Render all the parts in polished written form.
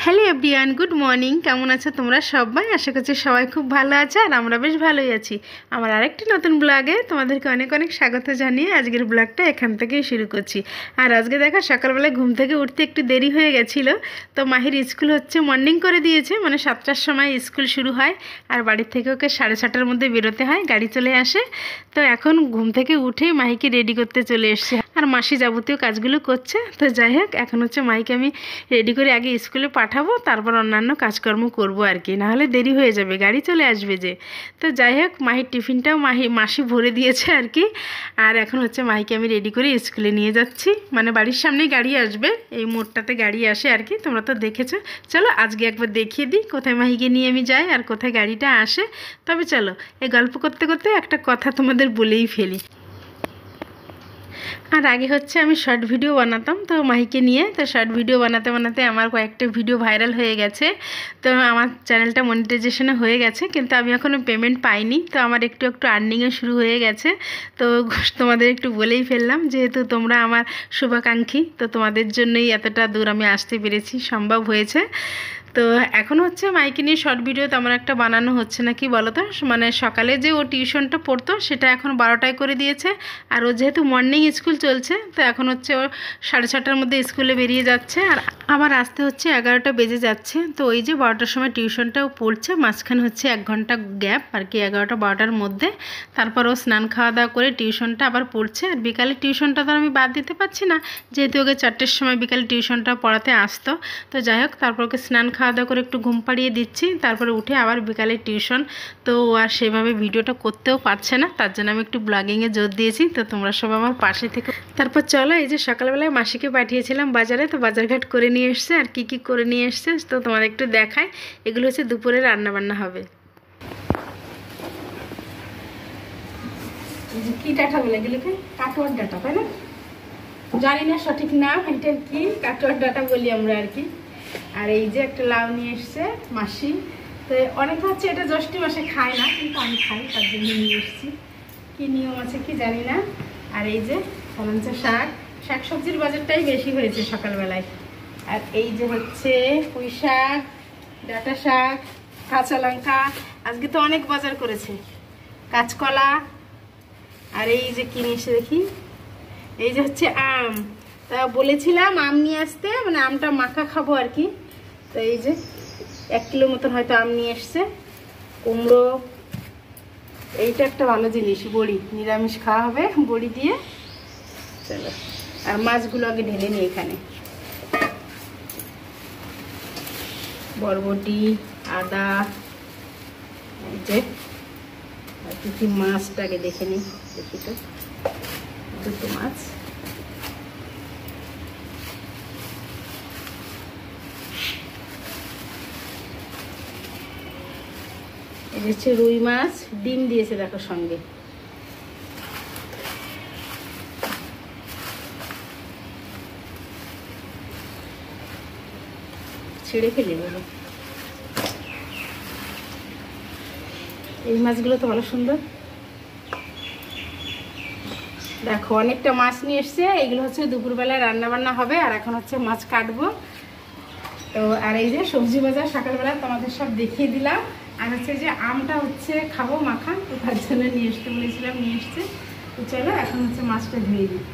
Hello everyone, good morning. কেমন আছো তোমরা সবাই? আশা করছি সবাই খুব ভালো আছে আর আমরা বেশ ভালোই আছি। আমার আরেকটি নতুন ব্লগে তোমাদেরকে অনেক অনেক স্বাগত জানিয়ে আজকের ব্লগটা এখান থেকেই শুরু করছি। আর আজকে দেখো সকালবেলায় ঘুম থেকে উঠতে একটু দেরি হয়ে গেছিলো। তো মাহির স্কুল হচ্ছে মর্নিং করে দিয়েছে, মানে 7টার সময় স্কুল শুরু হয় আর বাড়ির থেকে ওকে 6:30টার মধ্যে বেরোতে হয়, গাড়ি চলে আসে। তো এখন ঘুম থেকে উঠেই মাহিকে রেডি করতে চলে এসছে আর মাসি যাবতীয় কাজগুলো করছে। তো যাই হোক, এখন হচ্ছে মাহিকে আমি রেডি করে আগে স্কুলে পাঠাবো, তারপর অন্যান্য কাজকর্ম করবো আর কি, নাহলে দেরি হয়ে যাবে, গাড়ি চলে আসবে যে। তো যাই হোক, মাহির টিফিনটাও মাসি ভরে দিয়েছে আর কি। আর এখন হচ্ছে মাহিকে আমি রেডি করে স্কুলে নিয়ে যাচ্ছি, মানে বাড়ির সামনেই গাড়ি আসবে, এই মোড়টাতে গাড়ি আসে আর কি, তোমরা তো দেখেছো। চলো আজকে একবার দেখিয়ে দিই কোথায় মাহিকে নিয়ে আমি যাই আর কোথায় গাড়িটা আসে। তবে চলো, এই গল্প করতে করতে একটা কথা তোমাদের বলেই ফেলি। আর আগে হচ্ছে আমি শর্ট ভিডিও বানাতাম তো মাহিকে নিয়ে, তো শর্ট ভিডিও বানাতে বানাতে আমার কয়েকটা ভিডিও ভাইরাল হয়ে গেছে। তো আমার চ্যানেলটা মনিটাইজেশনে হয়ে গেছে, কিন্তু আমি এখনও পেমেন্ট পাইনি। তো আমার একটু একটু আর্নিংও শুরু হয়ে গেছে। তো তোমাদের একটু বলেই ফেললাম, যেহেতু তোমরা আমার শুভাকাঙ্ক্ষী, তো তোমাদের জন্যই এতটা দূর আমি আসতে পেরেছি, সম্ভব হয়েছে। তো এখন হচ্ছে মাইকে নিয়ে শর্ট ভিডিও তেমন একটা বানানো হচ্ছে না, কি বলো তো, মানে সকালে যে ও টিউশনটা পড়তো সেটা এখন 12টায় করে দিয়েছে। আর ও যেহেতু মর্নিং স্কুল চলছে, তো এখন হচ্ছে ও 6:30টার মধ্যে স্কুলে বেরিয়ে যাচ্ছে আর আবার আসতে হচ্ছে 11টা বেজে যাচ্ছে। তো ওই যে 12টার সময় টিউশনটাও পড়ছে, মাঝখানে হচ্ছে 1 ঘন্টা গ্যাপ আর কি, 11টা-12টার মধ্যে। তারপর ও স্নান খাওয়া দাওয়া করে টিউশনটা আবার পড়ছে। আর বিকালে টিউশনটা তো আমি বাদ দিতে পারছি না, যেহেতু ওকে 4টের সময় বিকালে টিউশনটা পড়াতে আসতো। তো যাই হোক, তারপর ওকে স্নান খাওয়া দাওয়া করে একটু ঘুম পাড়িয়ে দিচ্ছি, তারপরে উঠে আবার বিকালে টিউশন। তো ও আর সেভাবে ভিডিওটা করতেও পারছে না, তার জন্য আমি একটু ব্লগিংয়ে জোর দিয়েছি। তো তোমরা সব আমার পাশে থেকে। তারপর চলো, এই যে সকালবেলায় মাসিকে পাঠিয়েছিলাম বাজারে, তো বাজারঘাট করে নিয়ে এসছে। আর কি কি করে নিয়ে এসছে তো তোমাদের একটু দেখাই। এগুলো হচ্ছে দুপুরে রান্নাবান্না হবে। কি ডাটা বলে এগুলোকে? কাটোয়ার ডাটা, তাই না? জানি না সঠিক নাম, এটা কি কাটোয়ার ডাটা বলি আমরা আর কি। আর এই যে একটা লাউ নিয়ে এসছে মাসি। তো অনেকে হচ্ছে এটা জ্যৈষ্ঠী মাসে খায় না, কিন্তু আমি খাই, তার জন্য নিয়ে এসেছি। কি নিয়ম আছে কি জানি না। আর এই যে ফলঞ্চা শাক সবজির বাজারটাই বেশি হয়েছে সকালবেলায়। আর এই যে হচ্ছে পুঁই শাক, ডাঁটা শাক, কাঁচা লঙ্কা, আজকে তো অনেক বাজার করেছে, কাঁচকলা। আর এই যে কিনে এসে দেখি, এই যে হচ্ছে আম। তা বলেছিলাম আম নিয়ে আসতে, মানে আমটা মাখা খাবো আর কি। তো এই যে 1 কিলো মতন হয়তো আম নিয়ে এসছে। কুমড়ো, এইটা একটা ভালো জিনিস, বড়ি, নিরামিষ খাওয়া হবে বড়ি দিয়ে। চলো, আর মাছগুলো আগে ঢেলে নিই এখানে। বরবটি, আদা, এই যে আর কি মাছটাকে দেখে নিই, দেখি তো, 2টো মাছ। এই হচ্ছে রুই মাছ, ডিম দিয়েছে দেখো সঙ্গে। ছেড়ে ফেলে বলো, এই মাছগুলো তো ভালো সুন্দর। দেখো অনেকটা মাছ নিয়ে এসছে, এগুলো হচ্ছে দুপুরবেলায় রান্না বান্না হবে। আর এখন হচ্ছে মাছ কাটবো। তো আর এই যে সবজি বাজার সকালবেলা তোমাদের সব দেখিয়ে দিলাম। আর হচ্ছে যে আমটা হচ্ছে খাবো মাখা, তো তার জন্য নিয়ে আসতে বলেছিলাম, নিয়ে এসছে। তো চলো এখন হচ্ছে মাছটা ধুয়ে দিই।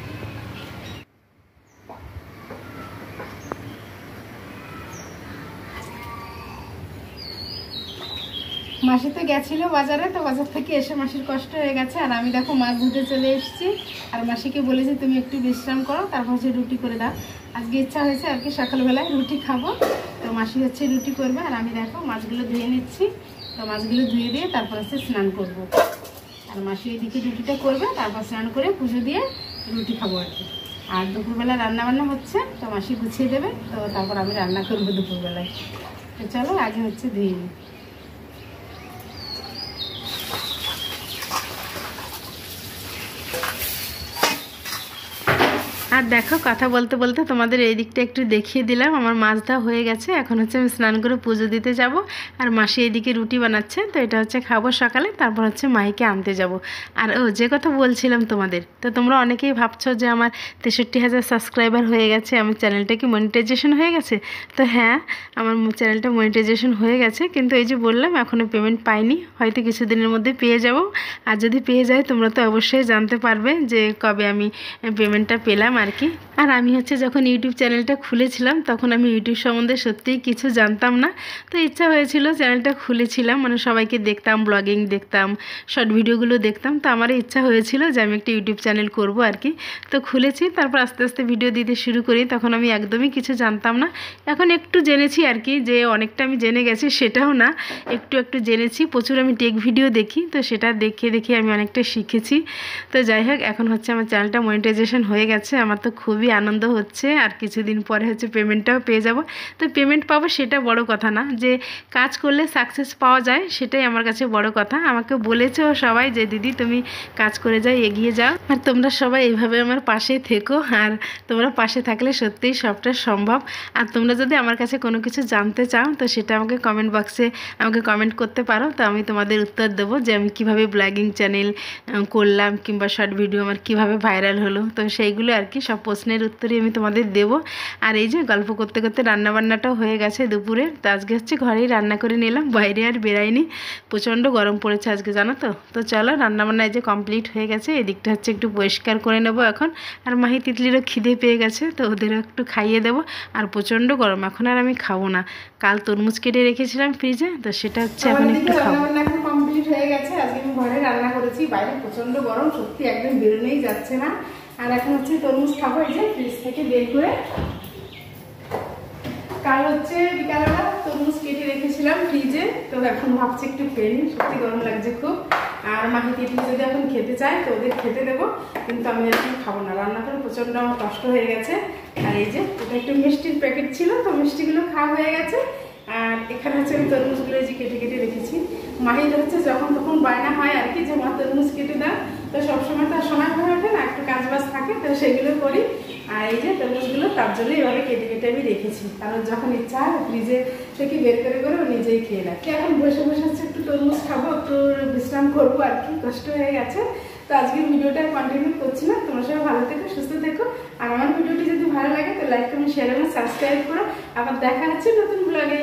মাসি তো গেছিলো বাজারে, তো বাজার থেকে এসে মাসির কষ্ট হয়ে গেছে। আর আমি দেখো মাছ ধুতে চলে এসেছি। আর মাসিকে বলেছি তুমি একটু বিশ্রাম করো, তারপর হচ্ছে রুটি করে দাও। আজকে ইচ্ছা হয়েছে আর কি সকালবেলায় রুটি খাবো। তো মাসি হচ্ছে রুটি করবে, আর আমি দেখো মাছগুলো ধুয়ে নিচ্ছি। তো মাছগুলো ধুয়ে দিয়ে তারপর হচ্ছে স্নান করব। আর মাসি ওইদিকে রুটিটা করবে, তারপর স্নান করে পুজো দিয়ে রুটি খাবো আর কি। আর দুপুরবেলা রান্নাবান্না হচ্ছে, তো মাসি গুছিয়ে দেবে, তো তারপর আমি রান্না করবো দুপুরবেলায়। তো চলো আগে হচ্ছে ধুয়ে নিই। আর দেখো কথা বলতে বলতে তোমাদের এই দিকটা একটু দেখিয়ে দিলাম। আমার মাছ ধোয়া হয়ে গেছে, এখন হচ্ছে আমি স্নান করে পুজো দিতে যাব। আর মাসি এইদিকে রুটি বানাচ্ছে, তো এটা হচ্ছে খাবো সকালে, তারপর হচ্ছে মাহিকে আনতে যাব। আর যে কথা বলছিলাম তোমাদের, তো তোমরা অনেকেই ভাবছো যে আমার 63,000 সাবস্ক্রাইবার হয়ে গেছে, আমার চ্যানেলটা কি মনিটাইজেশন হয়ে গেছে? তো হ্যাঁ, আমার চ্যানেলটা মনিটাইজেশন হয়ে গেছে, কিন্তু এই যে বললাম এখনও পেমেন্ট পাইনি, হয়তো কিছুদিনের মধ্যে পেয়ে যাব। আর যদি পেয়ে যায় তোমরা তো অবশ্যই জানতে পারবে যে কবে আমি পেমেন্টটা পেলাম আর কি। আর আমি হচ্ছে যখন ইউটিউব চ্যানেলটা খুলেছিলাম তখন আমি ইউটিউব সম্বন্ধে সত্যিই কিছু জানতাম না, তো ইচ্ছা হয়েছিল চ্যানেলটা খুলেছিলাম, মানে সবাইকে দেখতাম, ব্লগিং দেখতাম, শর্ট ভিডিওগুলো দেখতাম, তো আমার ইচ্ছা হয়েছিল যে আমি একটা ইউটিউব চ্যানেল করব আর কি। তো খুলেছি, তারপর আস্তে আস্তে ভিডিও দিতে শুরু করি। তখন আমি একদমই কিছু জানতাম না, এখন একটু জেনেছি আর কি, যে অনেকটা আমি জেনে গেছি সেটাও না, একটু একটু জেনেছি। প্রচুর আমি টেক ভিডিও দেখি, তো সেটা দেখে দেখে আমি অনেকটা শিখেছি। তো যাই হোক, এখন হচ্ছে আমার চ্যানেলটা মনিটাইজেশন হয়ে গেছে, আমার তো খুবই আনন্দ হচ্ছে। আর কিছুদিন পরে হচ্ছে পেমেন্টটাও পেয়ে যাব। তো পেমেন্ট পাবো সেটা বড় কথা না, যে কাজ করলে সাকসেস পাওয়া যায় সেটাই আমার কাছে বড় কথা। আমাকে বলেছেও সবাই যে দিদি তুমি কাজ করে যাও, এগিয়ে যাও, আর তোমরা সবাই এইভাবে আমার পাশে থেকো। আর তোমরা পাশে থাকলে সত্যিই সবটা সম্ভব। আর তোমরা যদি আমার কাছে কোনো কিছু জানতে চাও তো সেটা আমাকে কমেন্ট বক্সে আমাকে কমেন্ট করতে পারো, তো আমি তোমাদের উত্তর দেবো যে আমি কিভাবে ব্লগিং চ্যানেল করলাম, কিংবা শর্ট ভিডিও আমার কিভাবে ভাইরাল হলো। তো সেইগুলো আর কি সব প্রশ্নের উত্তরই আমি তোমাদের দেবো। আর এই যে গল্প করতে করতে রান্নাবান্নাটাও হয়ে গেছে দুপুরে। তো আজকে হচ্ছে ঘরেই রান্না করে নিলাম, বাইরে আর বেরাইনি, প্রচণ্ড গরম পড়েছে আজকে, জানো তো। তো চলো, রান্নাবান্না এই যে কমপ্লিট হয়ে গেছে, এদিকটা হচ্ছে একটু পরিষ্কার করে নেবো এখন। আর মাহি তিতলিরও খিদে পেয়ে গেছে, তো ওদেরও একটু খাইয়ে দেবো। আর প্রচণ্ড গরম, এখন আর আমি খাবো না। কাল তরমুজ কেটে রেখেছিলাম ফ্রিজে, তো সেটা হচ্ছে এখন একটু খাবো। এখন কমপ্লিট হয়ে গেছে, আজকে আমি ঘরে রান্না করেছি, বাইরে প্রচণ্ড গরম, সত্যি একদম বেরোনোই যাচ্ছে না। আর এখন হচ্ছে তরমুজ খাবো, এই যে ফ্রিজ থেকে বের করে। কাল হচ্ছে বিকালবেলা তরমুজ কেটে রেখেছিলাম ফ্রিজে, তো এখন ভাবছি একটু খেয়ে নিই, সত্যি গরম লাগছে খুব। আর মাহি তিতলি যদি এখন খেতে চায় তো ওদের খেতে দেবো, কিন্তু আমি এখন খাবো না, রান্না করে প্রচণ্ড আমার কষ্ট হয়ে গেছে। আর এই যে এটা একটু মিষ্টির প্যাকেট ছিল, তো মিষ্টিগুলো খাওয়া হয়ে গেছে। আর এখানে হচ্ছে আমি তরমুজগুলো যে কেটে কেটে রেখেছি। মাহির হচ্ছে যখন তখন বায়না হয় আর কি, যে মা তরমুজ কেটে দাও, তো সবসময় তো সময় হয়ে ওঠে না, একটু কাজ বাজ থাকে, তো সেগুলো করি। আর এই যে তরমুজগুলো তার জন্য এভাবে কেটে কেটে আমি রেখেছি, কারণ যখন ইচ্ছা হয় ফ্রিজে থেকে বের করে করে ও নিজেই খেয়ে রাখি। এখন বসে বসে হচ্ছে একটু তরমুজ খাবো, একটু বিশ্রাম করবো আর কি, কষ্ট হয়ে গেছে। তো আজকের ভিডিওটা কন্টিনিউ করছি না, তোমরা সবাই ভালো থেকো, সুস্থ থেকো। আর আমার ভিডিওটি যদি ভালো লাগে তো লাইক কমেন্ট শেয়ার এবং সাবস্ক্রাইব করো। আবার দেখা হচ্ছে নতুন ব্লগে।